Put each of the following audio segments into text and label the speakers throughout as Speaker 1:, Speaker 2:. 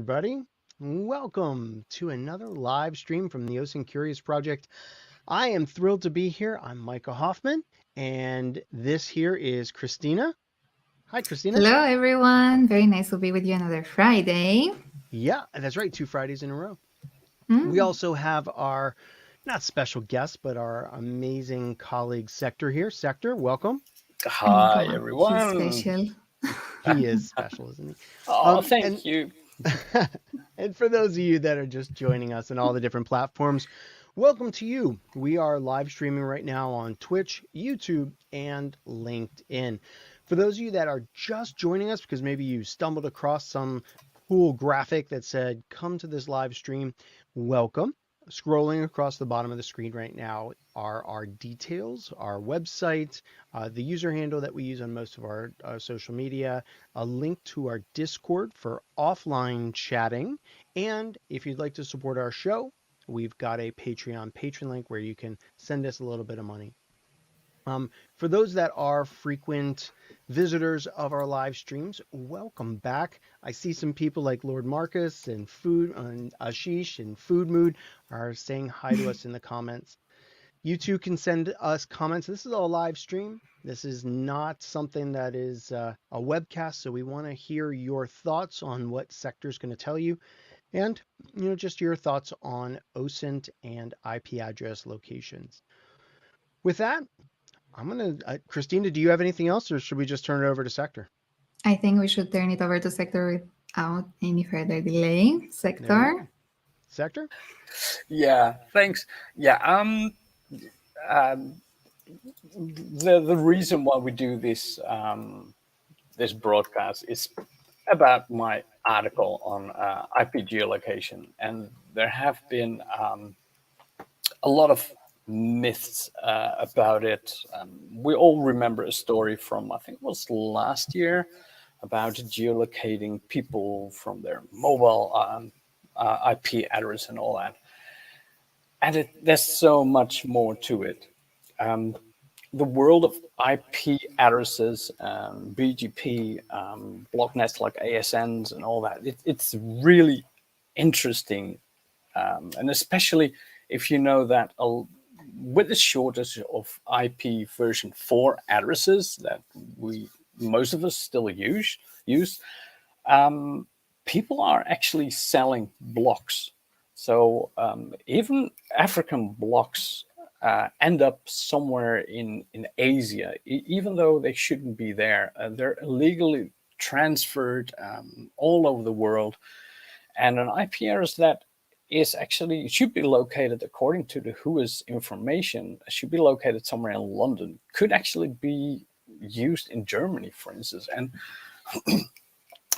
Speaker 1: everybody. Welcome to another live stream from the OSINT Curious project. I am thrilled to be here. I'm Micah Hoffman, and this here is Christina. Hi, Christina.
Speaker 2: Hello, everyone. Very nice to be with you another Friday.
Speaker 1: Yeah, that's right. 2 Fridays in a row.
Speaker 2: Mm.
Speaker 1: We also have our, not special guest, but our amazing colleague, Sector here. Sector, welcome.
Speaker 2: I mean,
Speaker 3: Hi,
Speaker 2: come on. He's
Speaker 3: everyone.
Speaker 2: special.
Speaker 1: He is special, isn't he?
Speaker 3: Oh,
Speaker 1: And
Speaker 3: thank you.
Speaker 1: and for those of you that are just joining us on all the different platforms, welcome to you. We are live streaming right now on Twitch, YouTube, and LinkedIn. For those of you that are just joining us because maybe you stumbled across some cool graphic that said, come to this live stream, welcome. Scrolling across the bottom of the screen right now are our details, our website, the user handle that we use on most of our social media, a link to our Discord for offline chatting, and if you'd like to support our show, we've got a Patreon patron link where you can send us a little bit of money. For those that are frequent visitors of our live streams, welcome back. I see some people like Lord Marcus and Food and Ashish and Food Mood are saying hi to us in the comments. You too can send us comments. This is a live stream. This is not something that is a webcast, so we want to hear your thoughts on what Sector is going to tell you, and just your thoughts on OSINT and IP address locations. With that, I'm gonna, Christina, do you have anything else, or should we just turn it over to Sector?
Speaker 2: I think we should turn it over to Sector without any further delay. Sector?
Speaker 1: Sector?
Speaker 3: Yeah, thanks. Yeah, the reason why we do this this broadcast is about my article on IP geolocation, and there have been a lot of myths about it. We all remember a story from, I think it was last year, about geolocating people from their mobile IP address and all that. And there's so much more to it. The world of IP addresses, BGP, blocknets like ASNs and all that, it's really interesting. And especially if you know that with the shortage of IP version 4 addresses that most of us still use, people are actually selling blocks. So even African blocks end up somewhere in Asia, even though they shouldn't be there. They're illegally transferred all over the world. And an IP address that is actually, it should be located, according to the WHOIS information, should be located somewhere in London, could actually be used in Germany, for instance. And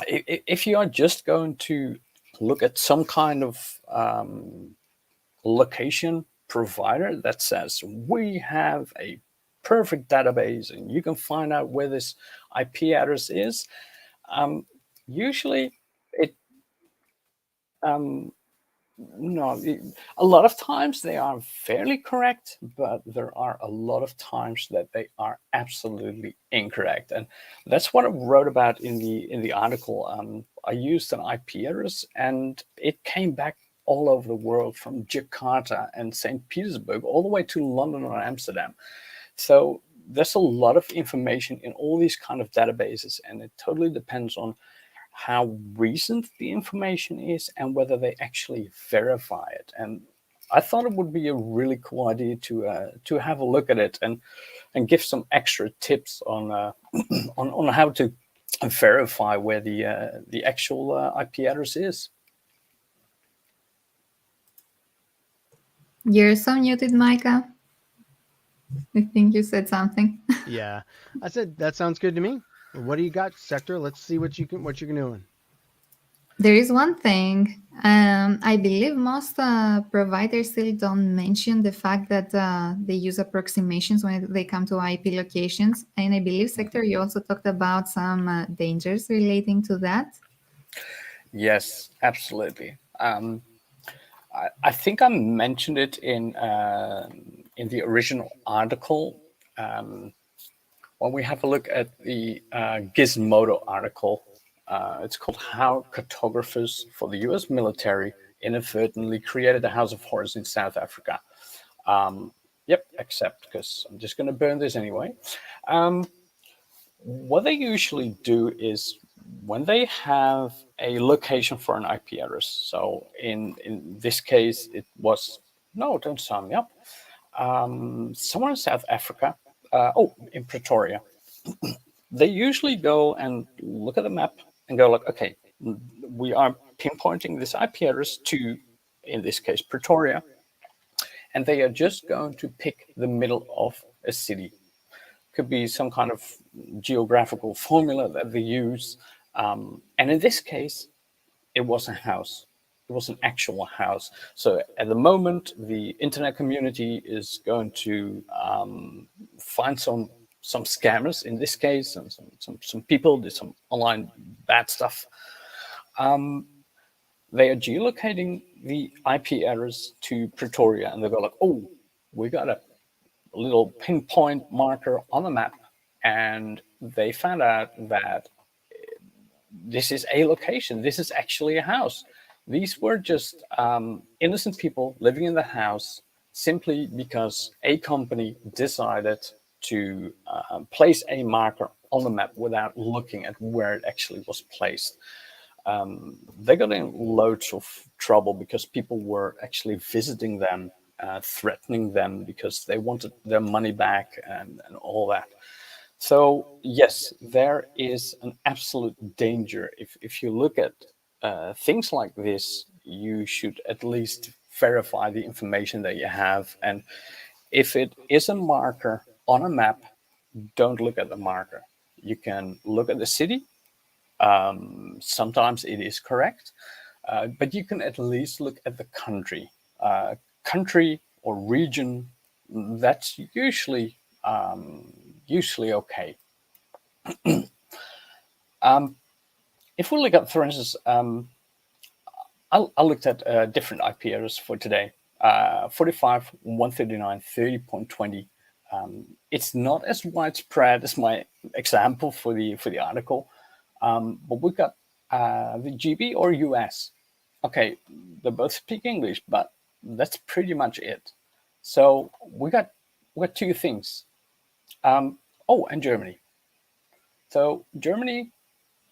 Speaker 3: if you are just going to look at some kind of location provider that says, we have a perfect database and you can find out where this IP address is, usually it no, a lot of times they are fairly correct, but there are a lot of times that they are absolutely incorrect, and that's what I wrote about in the article. I used an IP address, and it came back all over the world, from Jakarta and St. Petersburg all the way to London or Amsterdam. So there's a lot of information in all these kind of databases, and it totally depends on how recent the information is and whether they actually verify it. And I thought it would be a really cool idea to have a look at it and give some extra tips on on how to verify where the actual IP address is.
Speaker 2: You're so muted, Micah. I think you said something.
Speaker 1: Yeah, I said that sounds good to me. What do you got, Sector? Let's see what you're doing.
Speaker 2: There is one thing. I believe most providers still don't mention the fact that they use approximations when they come to IP locations. And I believe, Sector, you also talked about some dangers relating to that.
Speaker 3: Yes, absolutely. I think I mentioned it in the original article. When we have a look at the Gizmodo article, It's called How Cartographers for the US Military Inadvertently Created a House of Horrors in South Africa. Yep, except because I'm just going to burn this anyway. What they usually do is when they have a location for an IP address. So in this case, it was, no, don't sign me up. Somewhere in South Africa, in Pretoria, they usually go and look at the map and go like, okay, we are pinpointing this IP address to, in this case, Pretoria, and they are just going to pick the middle of a city. Could be some kind of geographical formula that they use. And in this case, it was a house. It was an actual house. So at the moment, the internet community is going to find some scammers in this case, and some people did some online bad stuff. They are geolocating the IP address to Pretoria, and they go like, "Oh, we got a little pinpoint marker on the map," and they found out that this is a location. This is actually a house. These were just innocent people living in the house simply because a company decided to place a marker on the map without looking at where it actually was placed. They got in loads of trouble because people were actually visiting them, threatening them because they wanted their money back and all that. So yes, there is an absolute danger. If you look at things like this, you should at least verify the information that you have. And if it is a marker on a map, don't look at the marker. You can look at the city. Sometimes it is correct, but you can at least look at the country. Country or region, that's usually okay. If we look at, for instance, I looked at different IP addresses for today. 45, 139, 30.20. It's not as widespread as my example for the article, but we've got the GB or US. Okay, they both speak English, but that's pretty much it. So we got two things. And Germany. So Germany,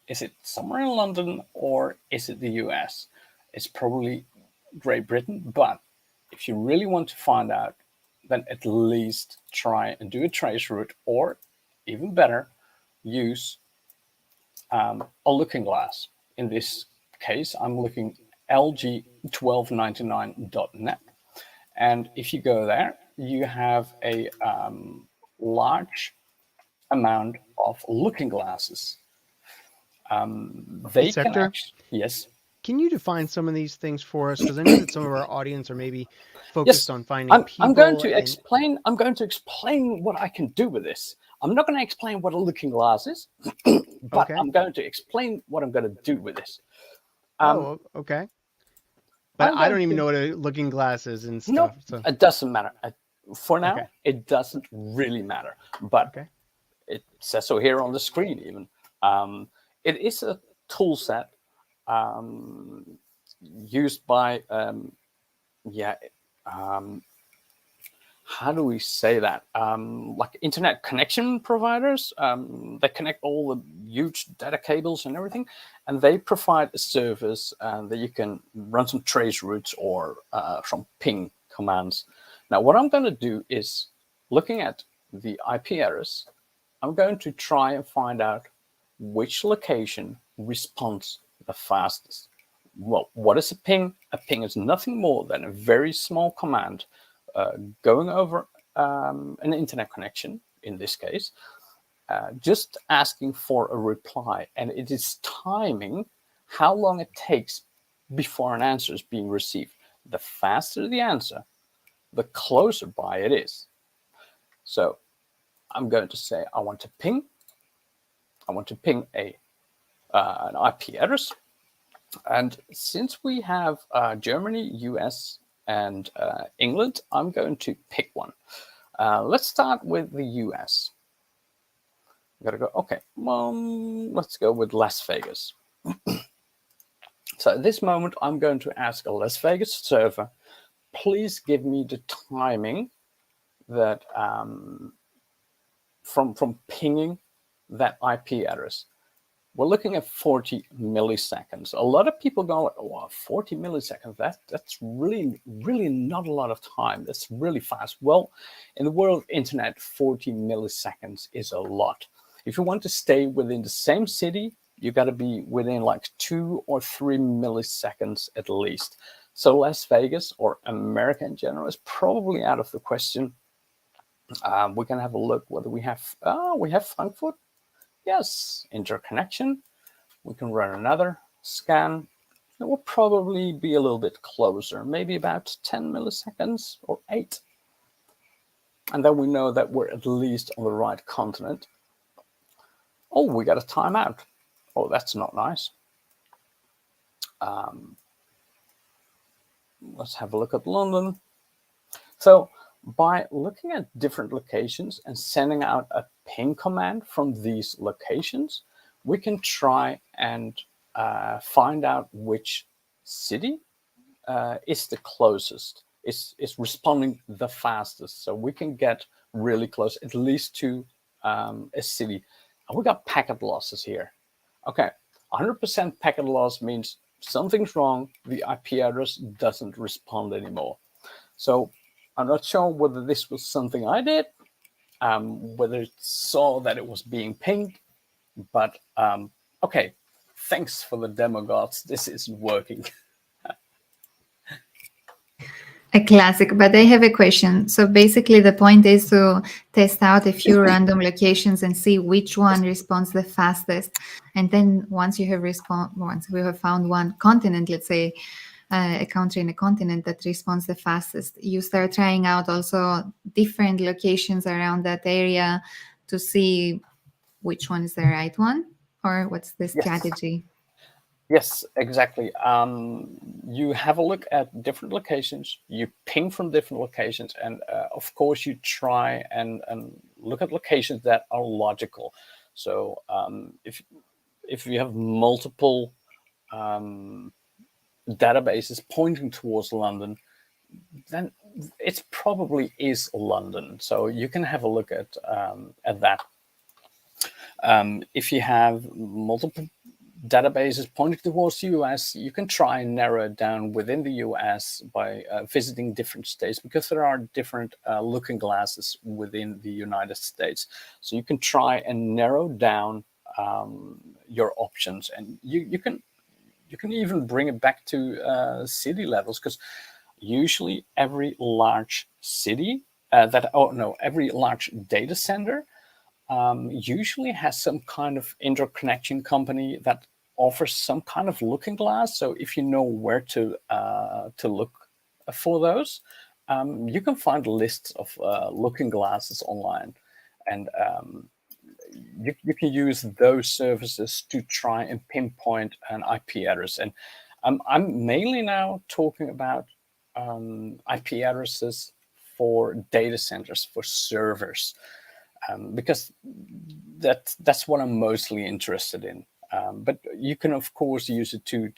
Speaker 3: is it somewhere in London or is it the US? It's probably Great Britain, but if you really want to find out, then at least try and do a trace route, or even better, use a looking glass. In this case, I'm looking lg1299.net. And if you go there, you have a large amount of looking glasses. They can
Speaker 1: Sector,
Speaker 3: actually, yes.
Speaker 1: can you define some of these things for us? Because I know that some of our audience are maybe focused
Speaker 3: Yes,
Speaker 1: on finding people.
Speaker 3: I'm going to explain. I'm going to explain what I can do with this. I'm not going to explain what a looking glass is, but
Speaker 1: Okay.
Speaker 3: I'm going to explain what I'm going to do with this.
Speaker 1: Okay. But
Speaker 3: I'm
Speaker 1: I
Speaker 3: going
Speaker 1: don't even
Speaker 3: to.
Speaker 1: know what a looking glass is and
Speaker 3: No,
Speaker 1: stuff. So
Speaker 3: it doesn't matter. For now,
Speaker 1: Okay.
Speaker 3: it doesn't really matter. But
Speaker 1: okay.
Speaker 3: it says so here on the screen. Even it is a tool set used by how do we say that? Like internet connection providers. They connect all the huge data cables and everything, and they provide a service that you can run some trace routes or some ping commands. Now, what I'm going to do is, looking at the IP address, I'm going to try and find out which location responds the fastest. Well, what is a ping? A ping is nothing more than a very small command going over an internet connection, in this case, just asking for a reply. And it is timing how long it takes before an answer is being received. The faster the answer, the closer by it is. So I'm going to say I want to ping an IP address. And since we have Germany, US, and England, I'm going to pick one. Let's start with the US. I'm going to go, okay, let's go with Las Vegas. So at this moment, I'm going to ask a Las Vegas server, please give me the timing that from pinging that IP address. We're looking at 40 milliseconds. A lot of people go, oh, wow, 40 milliseconds, that's really, really not a lot of time. That's really fast. Well, in the world of internet, 40 milliseconds is a lot. If you want to stay within the same city, you got to be within like 2 or 3 milliseconds at least. So Las Vegas or America in general is probably out of the question. We can have a look whether we have Frankfurt. Yes, interconnection. We can run another scan. It will probably be a little bit closer, maybe about 10 milliseconds or 8. And then we know that we're at least on the right continent. Oh, we got a timeout. Oh, that's not nice. Let's have a look at London. So by looking at different locations and sending out a ping command from these locations, we can try and find out which city is the closest, is responding the fastest. So we can get really close, at least to a city. And we got packet losses here. Okay, 100% packet loss means something's wrong. The IP address doesn't respond anymore. So I'm not sure whether this was something I did, whether it saw that it was being pinged, but okay, thanks for the demo gods. This isn't working.
Speaker 2: A classic, but I have a question. So basically, the point is to test out a few random locations and see which one responds the fastest. And then once we have found one continent, let's say a country in a continent that responds the fastest, you start trying out also different locations around that area to see which one is the right one, or what's the strategy?
Speaker 3: Yes, exactly. You have a look at different locations, you ping from different locations, and of course, you try and look at locations that are logical. So if you have multiple databases pointing towards London, then it probably is London. So you can have a look at that. If you have multiple databases pointing towards the US, you can try and narrow it down within the US by visiting different states, because there are different looking glasses within the United States. So you can try and narrow down your options, and you can even bring it back to city levels, because usually every large city every large data center usually has some kind of interconnection company that offers some kind of looking glass. So if you know where to look for those, you can find lists of looking glasses online, and you can use those services to try and pinpoint an IP address. And I'm mainly now talking about IP addresses for data centers, for servers. Because that's what I'm mostly interested in. But you can of course use it to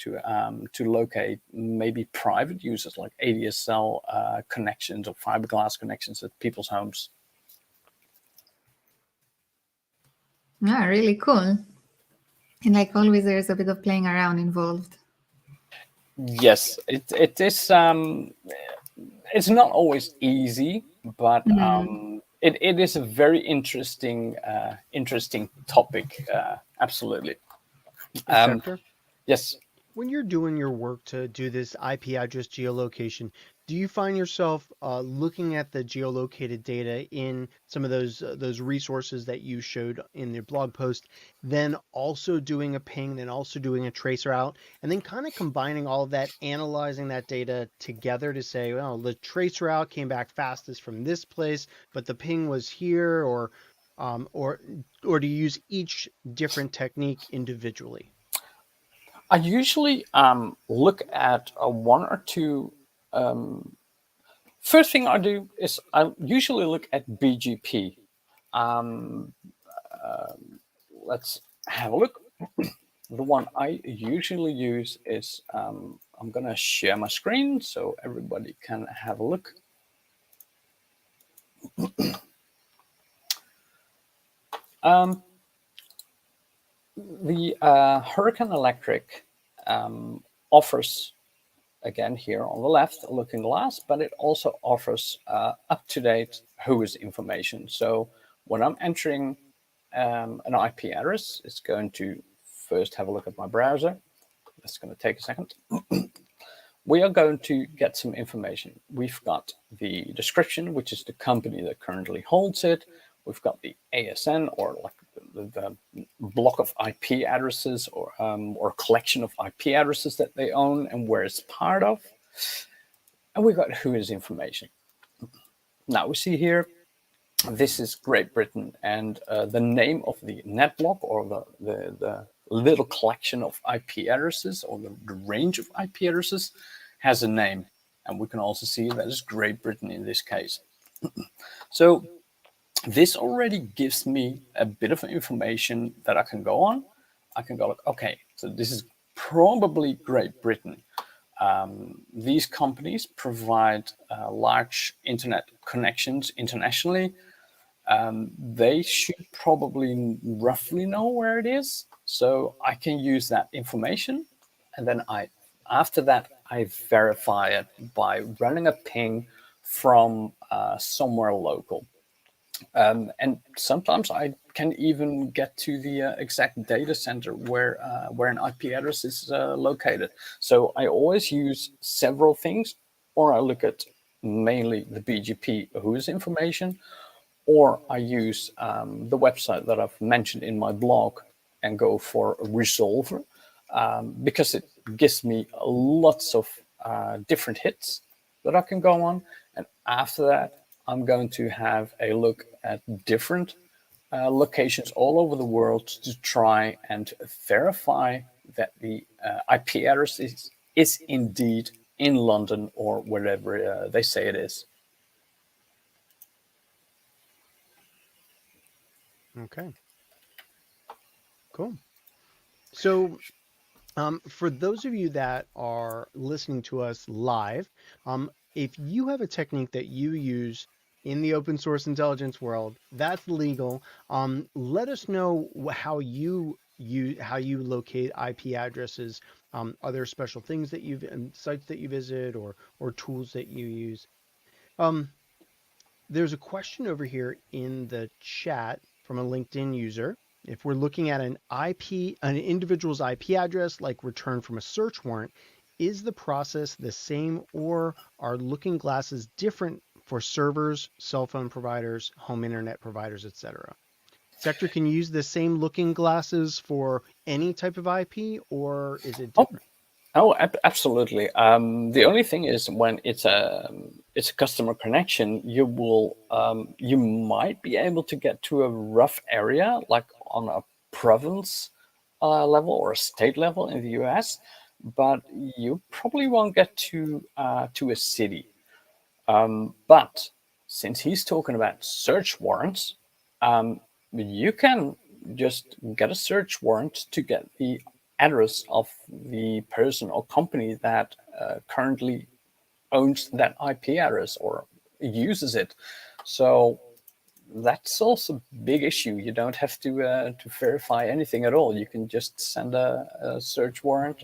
Speaker 3: locate maybe private users like ADSL connections or fiberglass connections at people's homes.
Speaker 2: Yeah, really cool. And like always, there's a bit of playing around involved.
Speaker 3: Yes, it is. It's not always easy, but it is a very interesting topic. Absolutely.
Speaker 1: Inspector,
Speaker 3: Yes.
Speaker 1: when you're doing your work to do this IP address geolocation, do you find yourself looking at the geolocated data in some of those resources that you showed in your blog post, then also doing a ping, then also doing a tracer out, and then kind of combining all of that, analyzing that data together to say, well, the tracer out came back fastest from this place, but the ping was here, or do you use each different technique individually?
Speaker 3: I usually look at one or two. First thing I do is I usually look at BGP. Let's have a look. the one I usually use is, I'm going to share my screen so everybody can have a look. The Hurricane Electric offers, again here on the left, a looking glass, but it also offers up-to-date WHOIS information. So when I'm entering an IP address, it's going to first have a look at my browser. That's going to take a second. We are going to get some information. We've got the description, which is the company that currently holds it. We've got the ASN, or like the block of IP addresses, or collection of IP addresses that they own and where it's part of. And we've got WHOIS information. Now we see here, this is Great Britain, and the name of the net block, or the little collection of IP addresses, or the range of IP addresses, has a name. And we can also see that it's Great Britain in this case. So this already gives me a bit of information that I can go on. I can go like, okay, so this is probably Great Britain. These companies provide large internet connections internationally. They should probably roughly know where it is. So I can use that information. And then after that, I verify it by running a ping from somewhere local. And sometimes I can even get to the exact data center where an IP address is located. So I always use several things, or I look at mainly the BGP WHOIS information, or I use the website that I've mentioned in my blog and go for a resolver, because it gives me lots of different hits that I can go on. And after that, I'm going to have a look at different locations all over the world to try and verify that the IP address is indeed in London or wherever they say it is.
Speaker 1: Okay. Cool. So, for those of you that are listening to us live, if you have a technique that you use in the open source intelligence world that's legal, let us know how you locate IP addresses. Are there special things that sites that you visit, or tools that you use? Um, there's a question over here in the chat from a LinkedIn user. If we're looking at an individual's IP address, like returned from a search warrant, is the process the same, or are looking glasses different for servers, cell phone providers, home internet providers, etc.? Sector, can you use the same looking glasses for any type of IP, or is it different?
Speaker 3: Absolutely. The only thing is, when it's a customer connection, you might be able to get to a rough area, like on a province level or a state level in the US, but you probably won't get to a city. But since he's talking about search warrants, you can just get a search warrant to get the address of the person or company that currently owns that IP address or uses it. So that's also a big issue. You don't have to verify anything at all. You can just send a search warrant,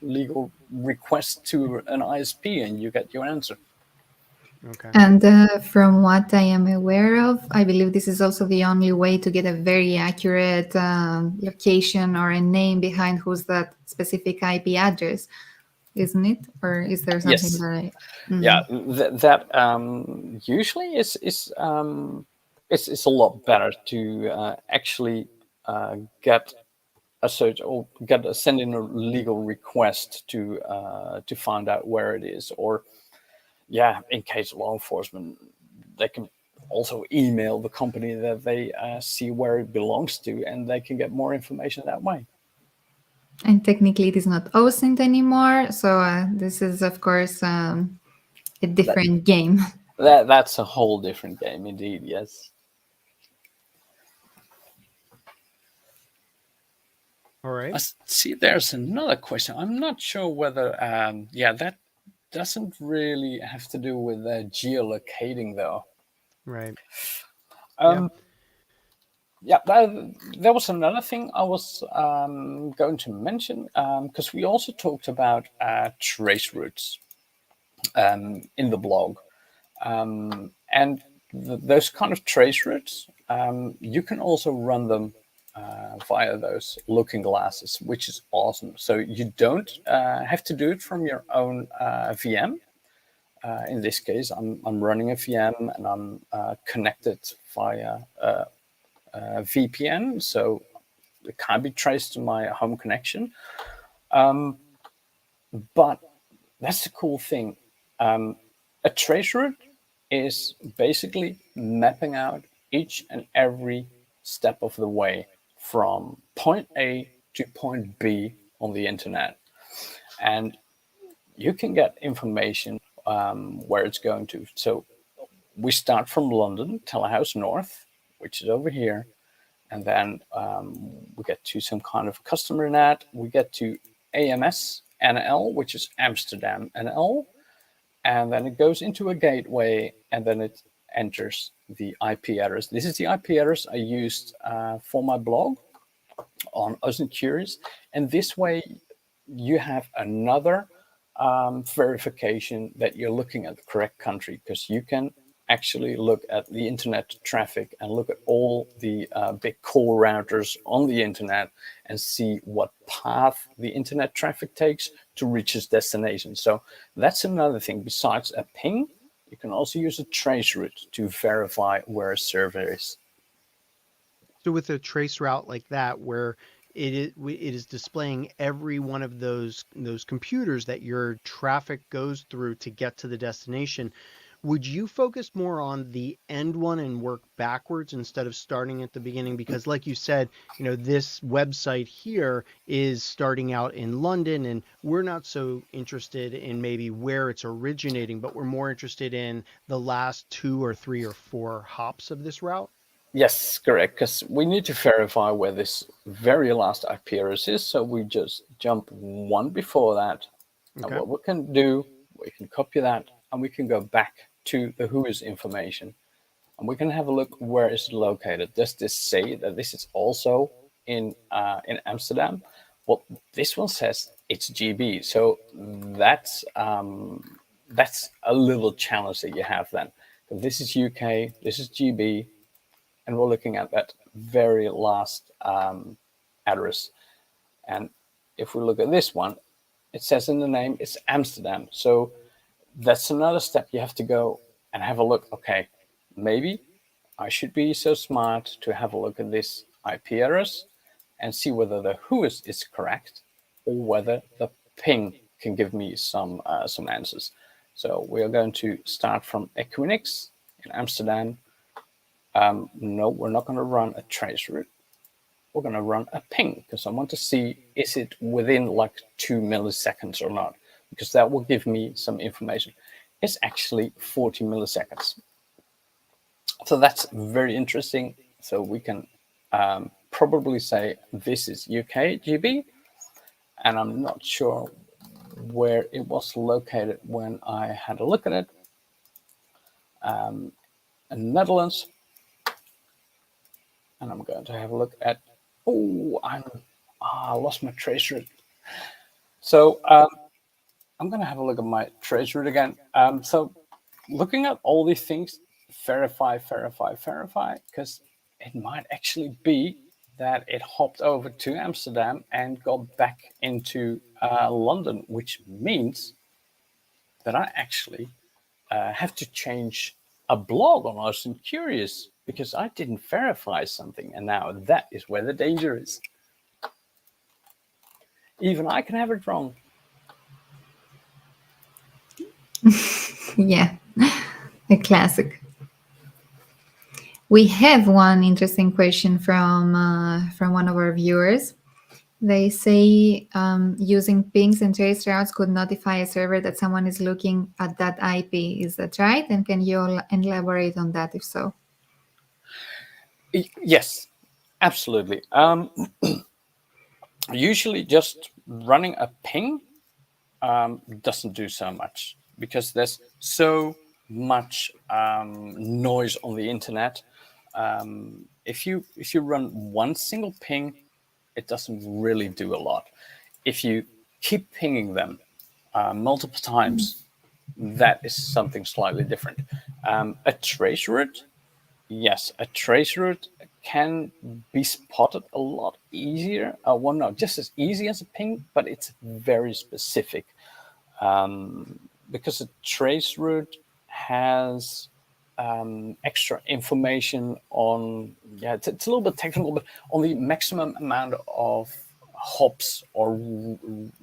Speaker 3: legal request to an ISP, and you get your answer.
Speaker 1: Okay.
Speaker 2: And from what I am aware of, I believe this is also the only way to get a very accurate location or a name behind who's that specific IP address, isn't it? Or is there something
Speaker 3: Yes.
Speaker 2: that I?
Speaker 3: Yeah, that usually is a lot better to actually get a search, or send in a legal request to find out where it is, or in case law enforcement, they can also email the company that they see where it belongs to, and they can get more information that way.
Speaker 2: And technically, it is not OSINT anymore. So this is, of course, a different game.
Speaker 3: That's a whole different game, indeed. Yes.
Speaker 1: All right.
Speaker 3: See, there's another question. I'm not sure whether, that doesn't really have to do with geolocating, though.
Speaker 1: Right. Yeah.
Speaker 3: Um, yeah, there was another thing I was going to mention because we also talked about trace routes in the blog. And those kind of trace routes, you can also run them via those looking glasses, which is awesome. So you don't have to do it from your own VM. In this case, I'm running a VM and I'm connected via VPN, so it can't be traced to my home connection. But that's the cool thing. A trace route is basically mapping out each and every step of the way from point A to point B on the internet. And you can get information where it's going to. So we start from London, Telehouse North, which is over here. And then we get to some kind of customer net. We get to AMS NL, which is Amsterdam NL. And then it goes into a gateway and then it enters the IP address. This is the IP address I used for my blog on OSINT Curious. And this way you have another verification that you're looking at the correct country, because you can actually look at the internet traffic and look at all the big core routers on the internet and see what path the internet traffic takes to reach its destination. So that's another thing. Besides a ping, you can also use a trace route to verify where a server is.
Speaker 1: So with a trace route like that, where it is displaying every one of those computers that your traffic goes through to get to the destination, would you focus more on the end one and work backwards instead of starting at the beginning? Because like you said, this website here is starting out in London, and we're not so interested in maybe where it's originating, but we're more interested in the last 2 or 3 or 4 hops of this route.
Speaker 3: Yes, correct, because we need to verify where this very last IP address is. So we just jump one before that. And
Speaker 1: Okay.
Speaker 3: what we can do, we can copy that and we can go back to the whois information. And we can have a look where is it located. Does this say that this is also in Amsterdam? Well, this one says it's GB. So that's a little challenge that you have then. This is UK, this is GB, and we're looking at that very last address. And if we look at this one, it says in the name it's Amsterdam. So that's another step you have to go and have a look. Okay, maybe I should be so smart to have a look at this IP address and see whether the whois is correct or whether the ping can give me some answers. So we are going to start from Equinix in Amsterdam. No, we're not going to run a trace route. We're going to run a ping because I want to see, is it within like 2 milliseconds or not? Because that will give me some information. It's actually 40 milliseconds. So that's very interesting. So we can probably say this is UK GB, and I'm not sure where it was located when I had a look at it. In Netherlands, and I'm going to have a look at. Oh, I lost my trace route. So I'm going to have a look at my trace route again. So looking at all these things, verify, because it might actually be that it hopped over to Amsterdam and got back into London, which means that I actually have to change a blog on OSINT Curious because I didn't verify something. And now that is where the danger is. Even I can have it wrong.
Speaker 2: Yeah, a classic. We have one interesting question from one of our viewers. They say using pings and trace routes could notify a server that someone is looking at that IP. Is that right? And can you elaborate on that if so?
Speaker 3: Yes, absolutely. Usually, just running a ping doesn't do so much because there's so much noise on the internet. If you run one single ping, it doesn't really do a lot. If you keep pinging them multiple times, that is something slightly different. A trace route, yes, a trace route can be spotted a lot easier. Well, not just as easy as a ping, but it's very specific because a trace route has extra information on, yeah, it's a little bit technical, but on the maximum amount of hops or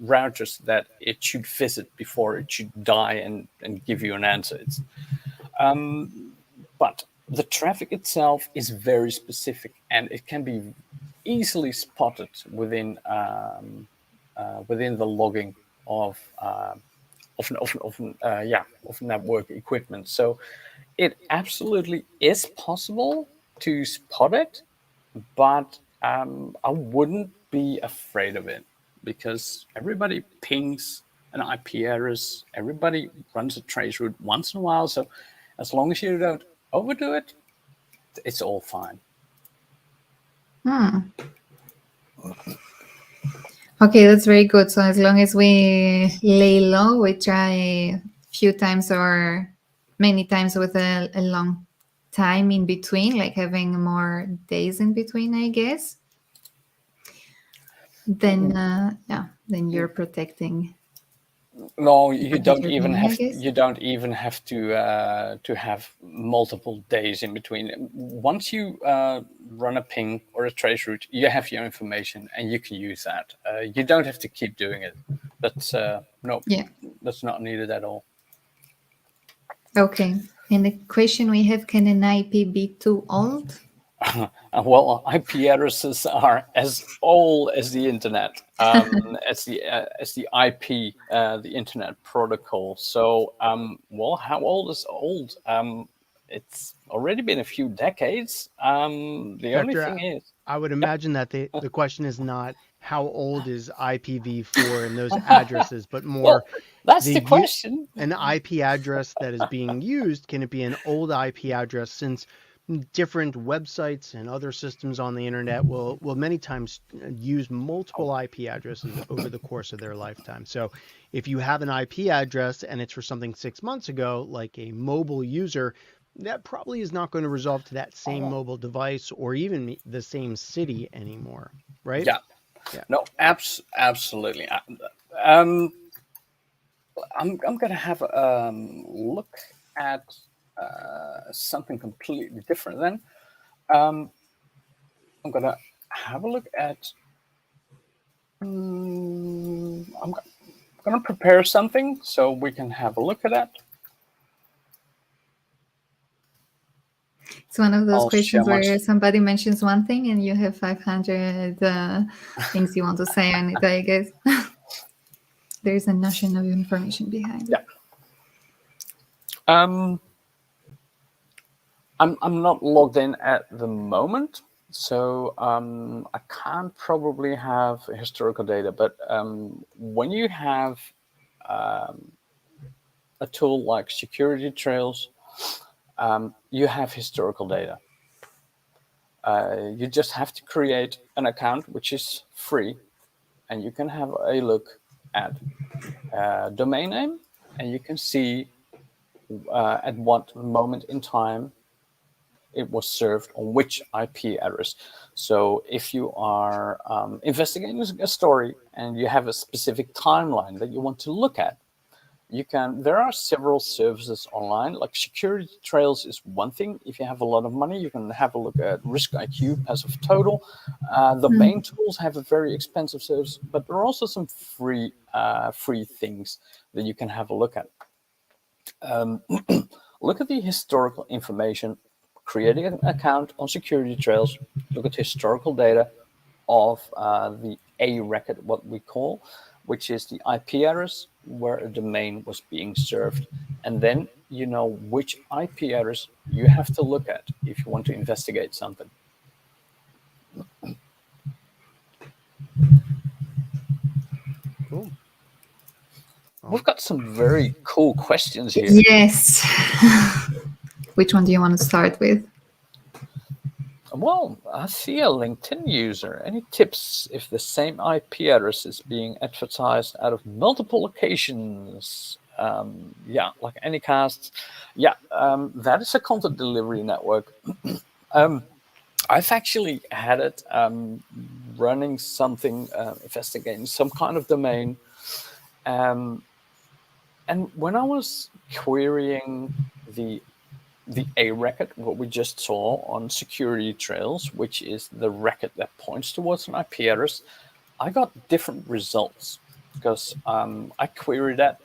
Speaker 3: routers that it should visit before it should die and give you an answer. But the traffic itself is very specific, and it can be easily spotted within the logging of of network equipment. So it absolutely is possible to spot it, but I wouldn't be afraid of it because everybody pings an IP address. Everybody runs a trace route once in a while. So as long as you don't overdo it, it's all fine.
Speaker 2: Okay, that's very good. So as long as we lay low, we try a few times or many times with a long time in between, like having more days in between, I guess. Then then you're protecting
Speaker 3: No,
Speaker 2: what that you're paying, I guess.
Speaker 3: you don't even have to have multiple days in between. Once you run a ping or a trace route, you have your information and you can use that. You don't have to keep doing it. That's no,
Speaker 2: Yeah.
Speaker 3: that's not needed at all.
Speaker 2: Okay. And the question we have, can an IP be too old?
Speaker 3: Well, IP addresses are as old as the internet, as the IP, the internet protocol. So, well, how old is old? It's already been a few decades. The only
Speaker 1: Vector,
Speaker 3: thing is,
Speaker 1: I would
Speaker 3: yep.
Speaker 1: imagine that the question is not how old is IPv4 and those addresses, but more
Speaker 3: Well, that's the
Speaker 1: the
Speaker 3: question.
Speaker 1: an IP address that is being used. Can it be an old IP address since different websites and other systems on the internet will many times use multiple IP addresses over the course of their lifetime. So if you have an IP address and it's for something 6 months ago, like a mobile user, that probably is not going to resolve to that same mobile device or even the same city anymore, right?
Speaker 3: Yeah,
Speaker 1: Yeah.
Speaker 3: no, absolutely. Um, I'm gonna have a look at something completely different then. Um, I'm gonna have a look at. I'm gonna prepare something so we can have a look at that.
Speaker 2: It's one of those
Speaker 3: I'll share
Speaker 2: questions
Speaker 3: my.
Speaker 2: where somebody mentions one thing and you have 500 things you want to say on it, I guess. There's a notion of information behind it.
Speaker 3: Yeah. Um, I'm not logged in at the moment, so I can't probably have historical data. But when you have a tool like Security Trails, you have historical data. You just have to create an account, which is free, and you can have a look at domain name, and you can see at what moment in time it was served on which IP address. So if you are investigating a story and you have a specific timeline that you want to look at, you can. There are several services online, like Security Trails is one thing. If you have a lot of money, you can have a look at Risk IQ, Passive Total. The main tools have a very expensive service, but there are also some free things that you can have a look at. Look at the historical information, creating an account on Security Trails, look at historical data of the A record, what we call, which is the IP address where a domain was being served. And then you know which IP address you have to look at if you want to investigate something.
Speaker 1: Well,
Speaker 3: We've got some very cool questions here.
Speaker 2: Yes. Which one do you want to start with?
Speaker 3: Well, I see a LinkedIn user. Any tips if the same IP address is being advertised out of multiple locations? Yeah, like Anycast. Yeah, that is a content delivery network. um, I've actually had it running something, investigating some kind of domain. Um, and when I was querying the A record, what we just saw on security trails, which is the record that points towards an IP address, I got different results because I queried that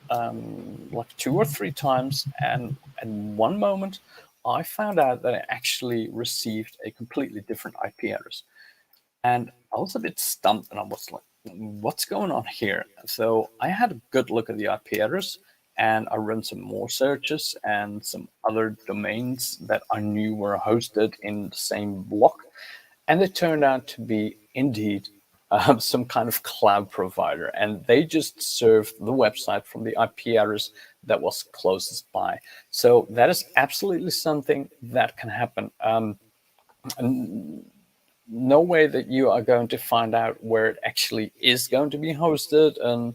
Speaker 3: like 2 or 3 times, and at one moment I found out that I actually received a completely different IP address. And I was a bit stumped and I was like, what's going on here? So I had a good look at the IP address and I ran some more searches and some other domains that I knew were hosted in the same block. And it turned out to be indeed some kind of cloud provider. And they just served the website from the IP address that was closest by. So that is absolutely something that can happen. And no way that you are going to find out where it actually is going to be hosted, and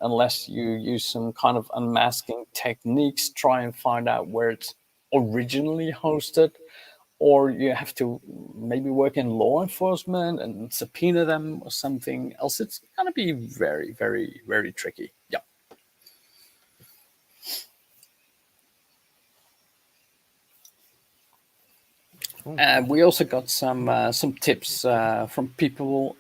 Speaker 3: unless you use some kind of unmasking techniques, try and find out where it's originally hosted, or you have to maybe work in law enforcement and subpoena them or something else. It's going to be very, very, very tricky. Yeah.
Speaker 1: cool.
Speaker 3: We also got some tips from people.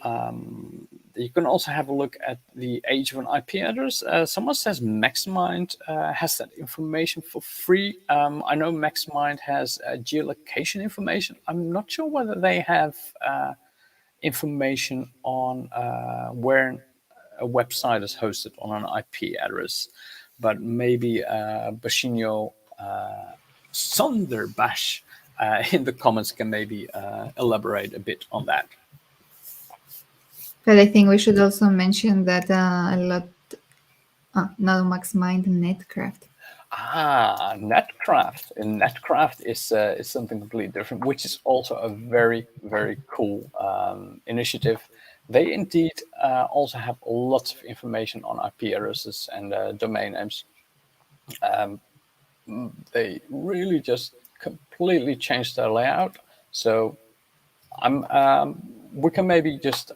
Speaker 3: You can also have a look at the age of an IP address. Someone says Maxmind has that information for free. I know Maxmind has geolocation information. I'm not sure whether they have information on where a website is hosted on an IP address, but maybe Bashinho Sonderbash in the comments can maybe elaborate a bit on that.
Speaker 2: But I think we should also mention that a lot, not Max Mind, Netcraft.
Speaker 3: Netcraft. And Netcraft is something completely different, which is also a very, very cool initiative. They indeed also have lots of information on IP addresses and domain names. They really just completely changed their layout. So we can maybe just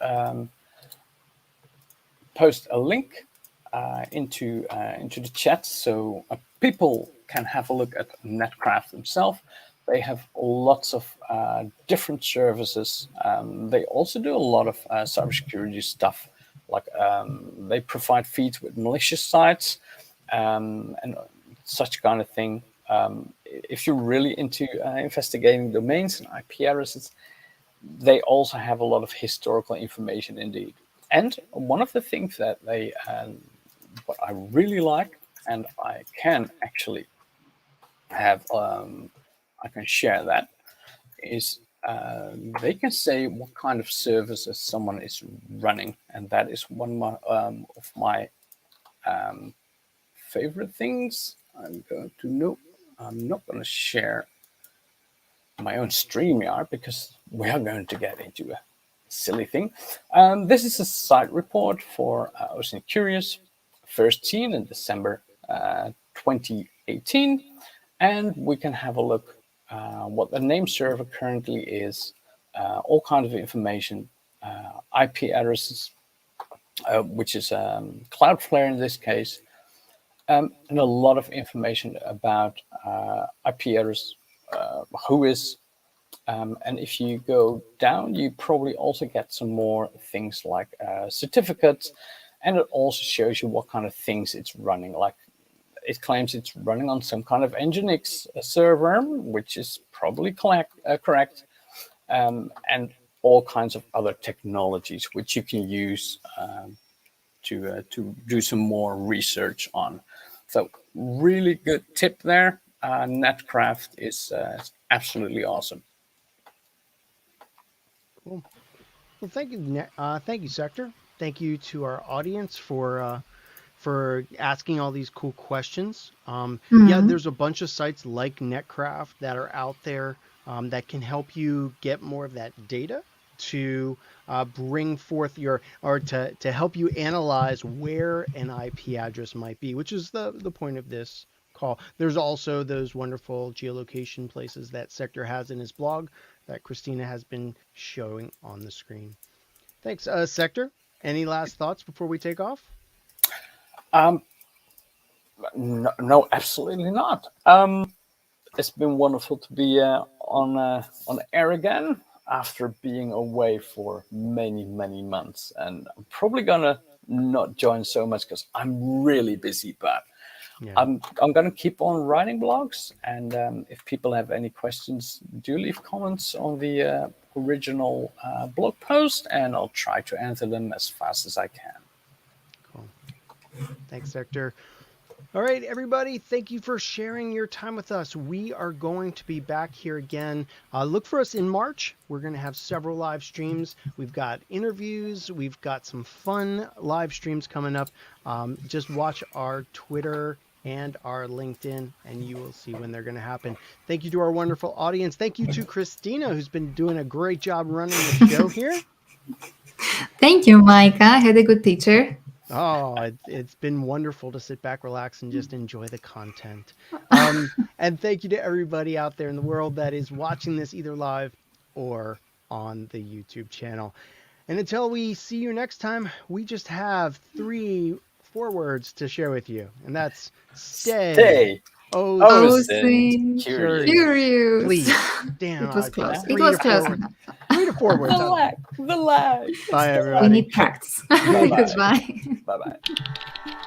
Speaker 3: post a link into the chat so people can have a look at Netcraft themselves. They have lots of different services. They also do a lot of cybersecurity stuff, like they provide feeds with malicious sites and such kind of thing. If you're really into investigating domains and IP addresses, they also have a lot of historical information indeed. And one of the things that they, what I really like, and I can actually have, I can share that, is they can say what kind of services someone is running. And that is one of my favorite things. I'm going to know. I'm not going to share my own StreamYard because we are going to get into a silly thing. This is a site report for OSINT Curious, first seen in December 2018. And we can have a look what the name server currently is, all kinds of information, IP addresses, which is Cloudflare in this case, and a lot of information about IP address, who is. And if you go down, you probably also get some more things like certificates, and it also shows you what kind of things it's running. Like it claims it's running on some kind of Nginx server, which is probably correct, and all kinds of other technologies which you can use to do some more research on. So really good tip there. Netcraft is absolutely awesome.
Speaker 1: Cool. Well, thank you, Sector. Thank you to our audience for for asking all these cool questions. Yeah,
Speaker 2: Mhm.
Speaker 1: there's a bunch of sites like Netcraft that are out there that can help you get more of that data to bring forth your, or to help you analyze where an IP address might be, which is the point of this call. There's also those wonderful geolocation places that Sector has in his blog that Christina has been showing on the screen. Thanks, Sector. Any last thoughts before we take off?
Speaker 3: Um, no, no, absolutely not. It's been wonderful to be on air again after being away for many months, and I'm probably gonna not join so much because I'm really busy. But
Speaker 1: Yeah.
Speaker 3: I'm gonna keep on writing blogs, and if people have any questions, do leave comments on the original blog post, and I'll try to answer them as fast as I can.
Speaker 1: Cool. Thanks, Sector. All right, everybody, thank you for sharing your time with us. We are going to be back here again. Look for us in March. We're going to have several live streams. We've got interviews. We've got some fun live streams coming up. Just watch our Twitter and our LinkedIn, and you will see when they're going to happen. Thank you to our wonderful audience. Thank you to Christina, who's been doing a great job running the show here.
Speaker 2: Thank you, Micah. I had a good teacher.
Speaker 1: Oh, it's been wonderful to sit back, relax, and just enjoy the content. And thank you to everybody out there in the world that is watching this either live or on the YouTube channel. And until we see you next time, we just have four words to share with you. And that's stay.
Speaker 3: Stay
Speaker 1: Oh,
Speaker 3: OSINT
Speaker 2: OSINT
Speaker 3: Curious.
Speaker 2: Curious.
Speaker 1: please. Damn,
Speaker 2: It was
Speaker 1: just
Speaker 2: close.
Speaker 3: Yeah.
Speaker 2: It
Speaker 1: three
Speaker 2: was
Speaker 1: to
Speaker 2: close
Speaker 1: four,
Speaker 2: enough.
Speaker 1: 3 to 4 words.
Speaker 3: The lag, the lag. It's
Speaker 1: Bye,
Speaker 3: the
Speaker 2: We
Speaker 1: everybody.
Speaker 3: lag.
Speaker 2: need practice.
Speaker 3: Bye bye.
Speaker 2: Goodbye.
Speaker 3: Bye bye.